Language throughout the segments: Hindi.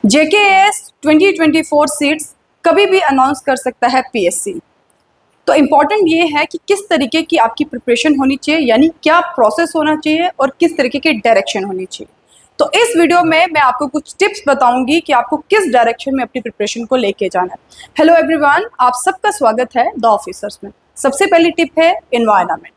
JKAS 2024 सीट्स कभी भी अनाउंस कर सकता है पीएससी। तो इम्पॉर्टेंट ये है कि किस तरीके की आपकी प्रिपरेशन होनी चाहिए, यानी क्या प्रोसेस होना चाहिए और किस तरीके की डायरेक्शन होनी चाहिए। तो इस वीडियो में मैं आपको कुछ टिप्स बताऊंगी कि आपको किस डायरेक्शन में अपनी प्रिपरेशन को लेके जाना है। हेलो एवरीवन, आप सबका स्वागत है द ऑफिसर्स में। सबसे पहली टिप है एनवायरनमेंट।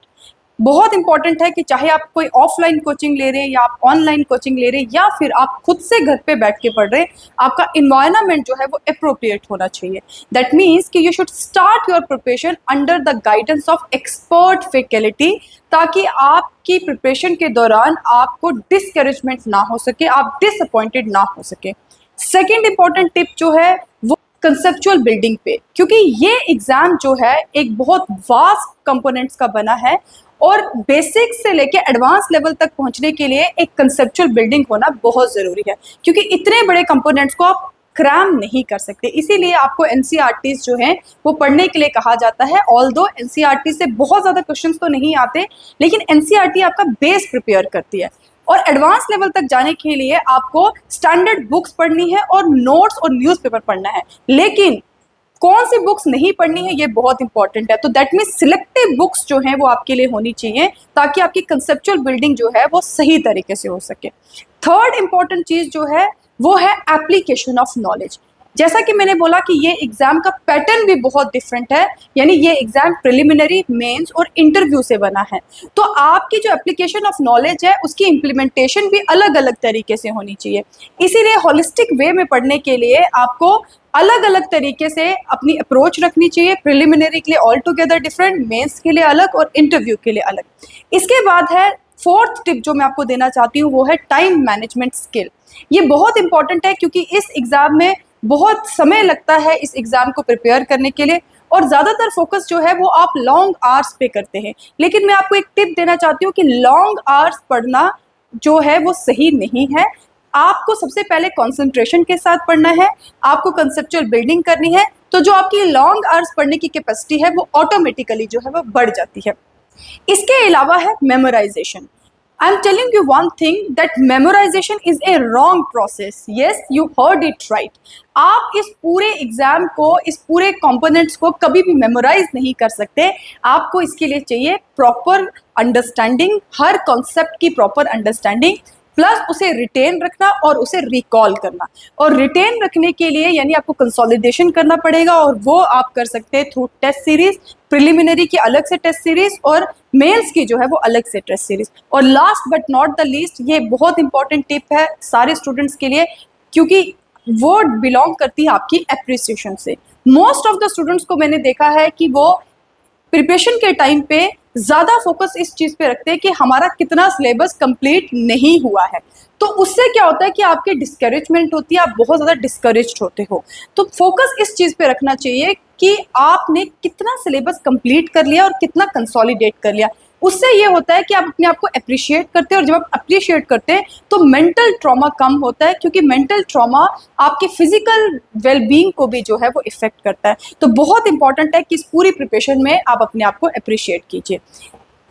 बहुत इंपॉर्टेंट है कि चाहे आप कोई ऑफलाइन कोचिंग ले रहे हैं या आप ऑनलाइन कोचिंग ले रहे हैं या फिर आप खुद से घर पे बैठ के पढ़ रहे हैं, आपका इन्वायरमेंट जो है वो अप्रोप्रिएट होना चाहिए। दैट मीन्स कि you should start your preparation under the guidance of expert faculty, ताकि आपकी प्रिपरेशन के दौरान आपको डिस्करेजमेंट ना हो सके, आप डिसअपॉइंटेड ना हो सके। सेकेंड इंपॉर्टेंट टिप जो है वो कंसेप्चुअल बिल्डिंग पे, क्योंकि ये एग्जाम जो है एक बहुत वास्ट कंपोनेंट्स का बना है और बेसिक से लेके एडवांस लेवल तक पहुंचने के लिए एक कंसेप्चुअल बिल्डिंग होना बहुत ज़रूरी है, क्योंकि इतने बड़े कंपोनेंट्स को आप क्रैम नहीं कर सकते। इसीलिए आपको एनसीईआरटीज जो हैं वो पढ़ने के लिए कहा जाता है। ऑल्दो एनसीईआरटी से बहुत ज़्यादा क्वेश्चंस तो नहीं आते, लेकिन एनसीईआरटी आपका बेस प्रिपेयर करती है और एडवांस लेवल तक जाने के लिए आपको स्टैंडर्ड बुक्स पढ़नी है और नोट्स और न्यूज़पेपर पढ़ना है। लेकिन कौन सी बुक्स नहीं पढ़नी है ये बहुत इंपॉर्टेंट है। तो दैट मीन सिलेक्टिव बुक्स जो हैं वो आपके लिए होनी चाहिए, ताकि आपकी कंसेप्चुअल बिल्डिंग जो है वो सही तरीके से हो सके। थर्ड इंपॉर्टेंट चीज़ जो है वो है एप्लीकेशन ऑफ नॉलेज। जैसा कि मैंने बोला कि ये एग्जाम का पैटर्न भी बहुत डिफरेंट है, यानी ये एग्जाम प्रिलिमिनरी, मेंस और इंटरव्यू से बना है। तो आपकी जो एप्लीकेशन ऑफ नॉलेज है उसकी इम्प्लीमेंटेशन भी अलग अलग तरीके से होनी चाहिए। इसीलिए होलिस्टिक वे में पढ़ने के लिए आपको अलग अलग तरीके से अपनी अप्रोच रखनी चाहिए। प्रिलिमिनरी के लिए ऑल टुगेदर डिफरेंट, मेंस के लिए अलग और इंटरव्यू के लिए अलग। इसके बाद है फोर्थ टिप जो मैं आपको देना चाहती हूँ, वो है टाइम मैनेजमेंट स्किल। ये बहुत इंपॉर्टेंट है क्योंकि इस एग्जाम में बहुत समय लगता है इस एग्जाम को प्रिपेयर करने के लिए और ज़्यादातर फोकस जो है वो आप लॉन्ग आवर्स पे करते हैं। लेकिन मैं आपको एक टिप देना चाहती हूँ कि लॉन्ग आवर्स पढ़ना जो है वो सही नहीं है। आपको सबसे पहले कंसंट्रेशन के साथ पढ़ना है, आपको कंसेप्चुअल बिल्डिंग करनी है, तो जो आपकी लॉन्ग आवर्स पढ़ने की कैपेसिटी है वो ऑटोमेटिकली जो है वो बढ़ जाती है। इसके अलावा है memorisation. I am telling you one thing that memorisation is a wrong process. Yes, you heard it right. आप इस पूरे एग्जाम को, इस पूरे कंपोनेंट्स को कभी भी मेमोराइज नहीं कर सकते। आपको इसके लिए चाहिए प्रॉपर अंडरस्टैंडिंग, हर कॉन्सेप्ट की प्रॉपर अंडरस्टैंडिंग, प्लस उसे रिटेन रखना और उसे रिकॉल करना। और रिटेन रखने के लिए यानी आपको कंसोलिडेशन करना पड़ेगा और वो आप कर सकते हैं थ्रू टेस्ट सीरीज। प्रिलिमिनरी की अलग से टेस्ट सीरीज और मेंस की जो है वो अलग से टेस्ट सीरीज। और last but not the least, ये बहुत इंपॉर्टेंट टिप है सारे स्टूडेंट्स के लिए, क्योंकि वो बिलोंग करती है आपकी एप्रिसिएशन से। मोस्ट ऑफ द स्टूडेंट्स को मैंने देखा है कि वो प्रिपरेशन के टाइम पे ज़्यादा फोकस इस चीज़ पे रखते हैं कि हमारा कितना सिलेबस कंप्लीट नहीं हुआ है। तो उससे क्या होता है कि आपकी डिस्करेजमेंट होती है, आप बहुत ज़्यादा डिस्करेज्ड होते हो। तो फोकस इस चीज़ पे रखना चाहिए कि आपने कितना सिलेबस कंप्लीट कर लिया और कितना कंसोलिडेट कर लिया। उससे ये होता है कि आप अपने आप को अप्रिशिएट करते हैं और जब आप अप्रिशिएट करते हैं तो मेंटल ट्रॉमा कम होता है, क्योंकि मेंटल ट्रॉमा आपके फिजिकल वेलबींग को भी जो है वो इफेक्ट करता है। तो बहुत इंपॉर्टेंट है कि इस पूरी प्रिपरेशन में आप अपने आप को अप्रिशिएट कीजिए।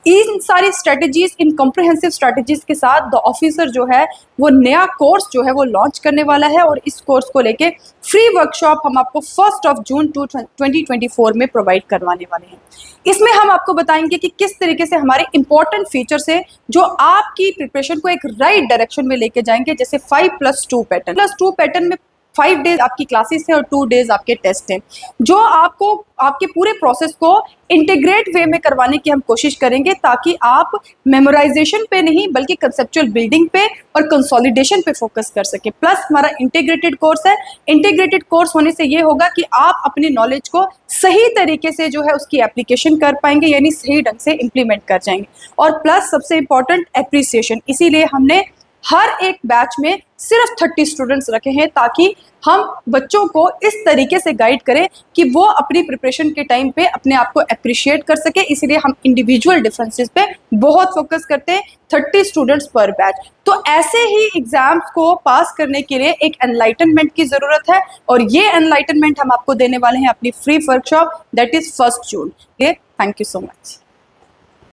इन सारी स्ट्रेटजीज, इन कॉम्प्रिहेंसिव स्ट्रेटजीज के साथ द ऑफिसर जो है वो नया कोर्स जो है वो लॉन्च करने वाला है और इस कोर्स को लेके फ्री वर्कशॉप हम आपको 1 जून 2024 में प्रोवाइड करवाने वाले हैं। इसमें हम आपको बताएंगे कि किस तरीके से हमारे इंपॉर्टेंट फीचर्स है जो आपकी प्रिपरेशन को एक राइट डायरेक्शन में लेके जाएंगे। जैसे 5+2 पैटर्न में 5 डेज आपकी क्लासेस हैं और 2 डेज आपके टेस्ट हैं, जो आपको आपके पूरे प्रोसेस को इंटीग्रेट वे में करवाने की हम कोशिश करेंगे, ताकि आप मेमोराइजेशन पे नहीं बल्कि कंसेप्चुअल बिल्डिंग पे और कंसोलिडेशन पे फोकस कर सके। प्लस हमारा इंटीग्रेटेड कोर्स है। इंटीग्रेटेड कोर्स होने से ये होगा कि आप अपनी नॉलेज को सही तरीके से जो है उसकी एप्लीकेशन कर पाएंगे, यानी सही ढंग से इम्प्लीमेंट कर जाएंगे। और प्लस सबसे इंपॉर्टेंट एप्रिसिएशन, इसीलिए हमने हर एक बैच में सिर्फ 30 स्टूडेंट्स रखे हैं, ताकि हम बच्चों को इस तरीके से गाइड करें कि वो अपनी प्रिपरेशन के टाइम पे अपने आप को अप्रिशिएट कर सके। इसीलिए हम इंडिविजुअल डिफरेंसेस पे बहुत फोकस करते हैं, 30 स्टूडेंट्स पर बैच। तो ऐसे ही एग्जाम्स को पास करने के लिए एक एनलाइटनमेंट की ज़रूरत है और ये एनलाइटनमेंट हम आपको देने वाले हैं अपनी free workshop, that is 1 June. Thank you so much.